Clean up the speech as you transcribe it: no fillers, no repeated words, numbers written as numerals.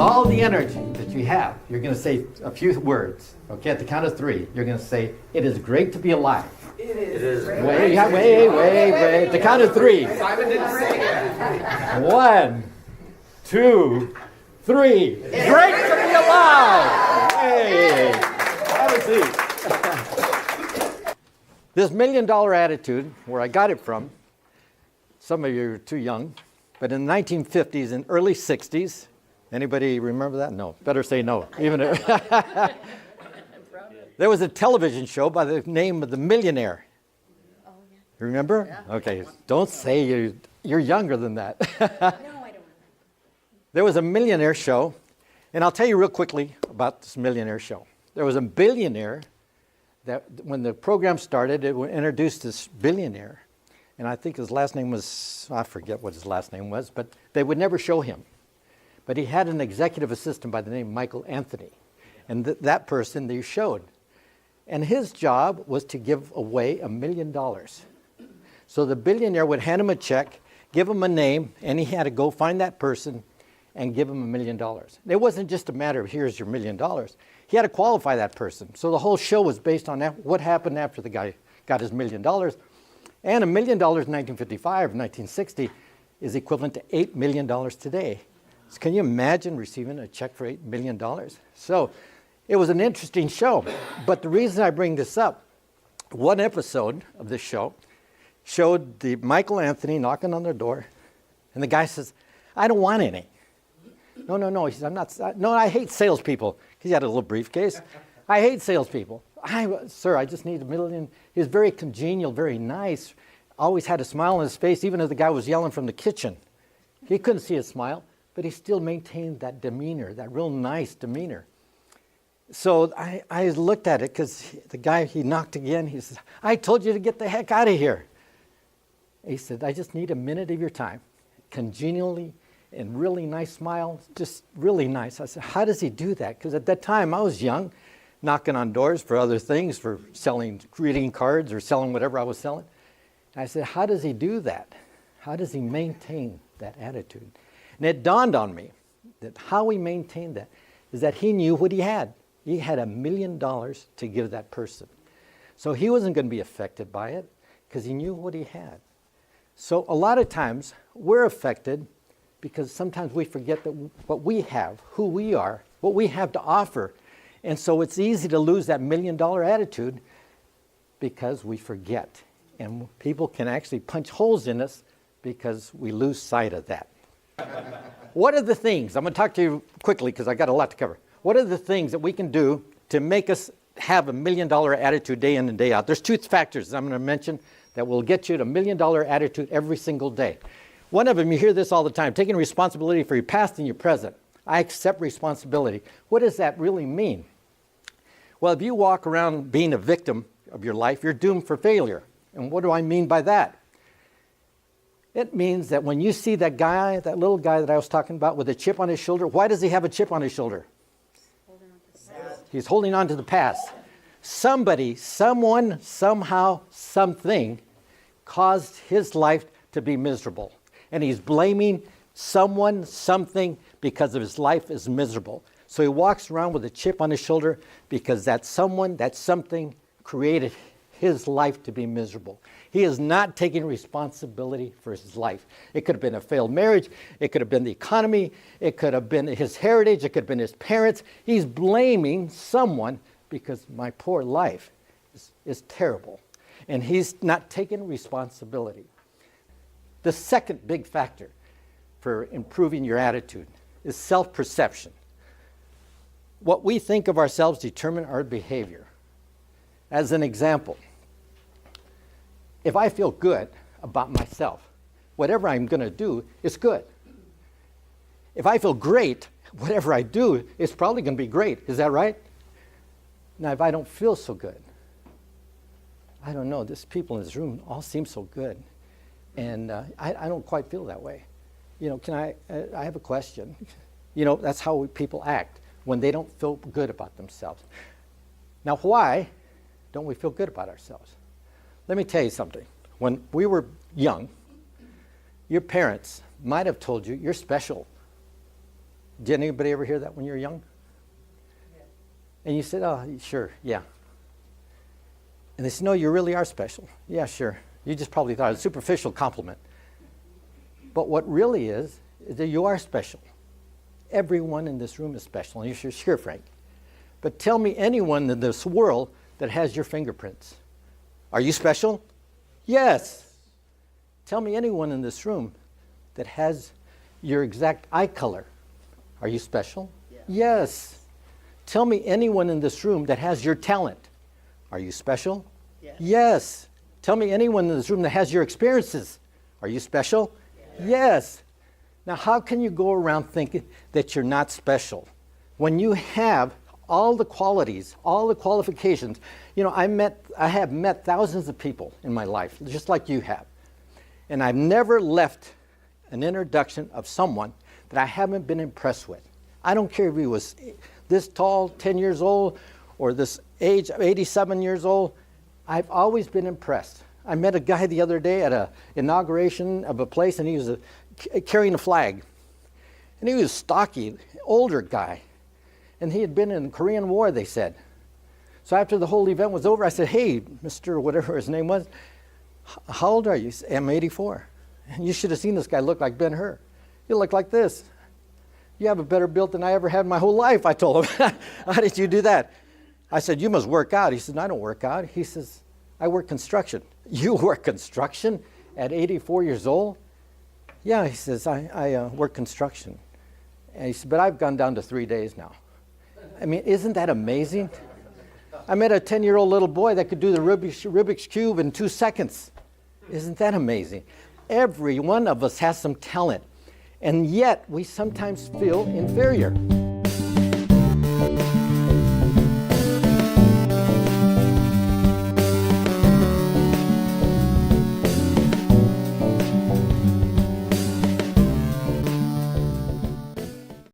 all the energy that you have, you're going to say a few words. Okay, at the count of 3, you're going to say, "It is great to be alive." It is. Wait. At the count of 3. Simon didn't say it. 1, 2, 3. Great to be alive! Hey, have a seat. This $1 million attitude, where I got it from, some of you are too young, but in the 1950s and early 60s, anybody remember that? No, better say no. Even there was a television show by the name of The Millionaire. Oh, yeah. You remember? Yeah. Okay, don't say you're younger than that. No, I don't. There was a millionaire show, and I'll tell you real quickly about this millionaire show. There was a billionaire that when the program started, it introduced this billionaire, and I think his last name was, I forget what his last name was, but they would never show him. But he had an executive assistant by the name of Michael Anthony, and that person they showed. And his job was to give away $1 million. So the billionaire would hand him a check, give him a name, and he had to go find that person and give him $1 million. It wasn't just a matter of here's your $1 million. He had to qualify that person. So the whole show was based on that, what happened after the guy got his $1 million. And $1 million in 1955, 1960 is equivalent to $8 million today. So can you imagine receiving a check for $8 million? So it was an interesting show. But the reason I bring this up, one episode of this show showed the Michael Anthony knocking on their door, and the guy says, "I don't want any." No. He says, I hate salespeople. He had a little briefcase. "I hate salespeople. Sir, I just need $1 million. He was very congenial, very nice, always had a smile on his face, even if the guy was yelling from the kitchen. He couldn't see his smile, but he still maintained that demeanor, that real nice demeanor. So I looked at it because the guy, he knocked again. He says, "I told you to get the heck out of here." He said, "I just need a minute of your time." Congenially and really nice smile, just really nice. I said, "How does he do that?" Because at that time I was young, knocking on doors for other things, for selling greeting cards or selling whatever I was selling. And I said, "How does he do that? How does he maintain that attitude?" And it dawned on me that how he maintained that is that he knew what he had. He had $1 million to give that person. So he wasn't going to be affected by it because he knew what he had. So a lot of times we're affected because sometimes we forget that what we have, who we are, what we have to offer. And so it's easy to lose that $1 million attitude because we forget. And people can actually punch holes in us because we lose sight of that. What are the things? I'm going to talk to you quickly because I got a lot to cover. What are the things that we can do to make us have $1 million attitude day in and day out? There's 2 factors I'm going to mention that will get you to $1 million attitude every single day. One of them, you hear this all the time, taking responsibility for your past and your present. I accept responsibility. What does that really mean? Well, if you walk around being a victim of your life, you're doomed for failure. And what do I mean by that? It means that when you see that guy, that little guy that I was talking about with a chip on his shoulder, why does he have a chip on his shoulder? He's holding on to the past. Somebody, someone, somehow, something caused his life to be miserable. And he's blaming someone, something, because of his life is miserable. So he walks around with a chip on his shoulder because that someone, that something created his life to be miserable. He is not taking responsibility for his life. It could have been a failed marriage. It could have been the economy. It could have been his heritage. It could have been his parents. He's blaming someone because my poor life is terrible. And he's not taking responsibility. The second big factor for improving your attitude is self-perception. What we think of ourselves determine our behavior. As an example, if I feel good about myself, whatever I'm going to do is good. If I feel great, whatever I do is probably going to be great. Is that right? Now, if I don't feel so good, I don't know, these people in this room all seem so good. And I don't quite feel that way. You know, I have a question. You know, that's how people act when they don't feel good about themselves. Now, why don't we feel good about ourselves? Let me tell you something. When we were young, your parents might have told you you're special. Did anybody ever hear that when you were young? And you said, oh, sure, yeah. And they said, no, you really are special. Yeah, sure. You just probably thought it was a superficial compliment. But what really is that you are special. Everyone in this room is special. And you're sure, Frank. But tell me anyone in this world that has your fingerprints. Are you special? Yes. Tell me anyone in this room that has your exact eye color. Are you special? Yes. Tell me anyone in this room that has your talent. Are you special? Yes. Tell me anyone in this room that has your experiences. Are you special? Yes. Now, how can you go around thinking that you're not special when you have all the qualities, all the qualifications? You know, I have met thousands of people in my life, just like you have. And I've never left an introduction of someone that I haven't been impressed with. I don't care if he was this tall, 10 years old, or this age of 87 years old. I've always been impressed. I met a guy the other day at an inauguration of a place, and he was carrying a flag. And he was stocky, older guy. And he had been in the Korean War, they said. So after the whole event was over, I said, hey, Mr. whatever his name was, how old are you? He said, I'm 84. And you should have seen this guy look like Ben-Hur. He looked like this. You have a better build than I ever had in my whole life, I told him. How did you do that? I said, you must work out. He said, no, I don't work out. He says, I work construction. You work construction at 84 years old? Yeah, he says, I work construction. And he said, but I've gone down to 3 days now. I mean, isn't that amazing? I met a 10-year-old little boy that could do the Rubik's Cube in 2 seconds. Isn't that amazing? Every one of us has some talent, and yet we sometimes feel inferior.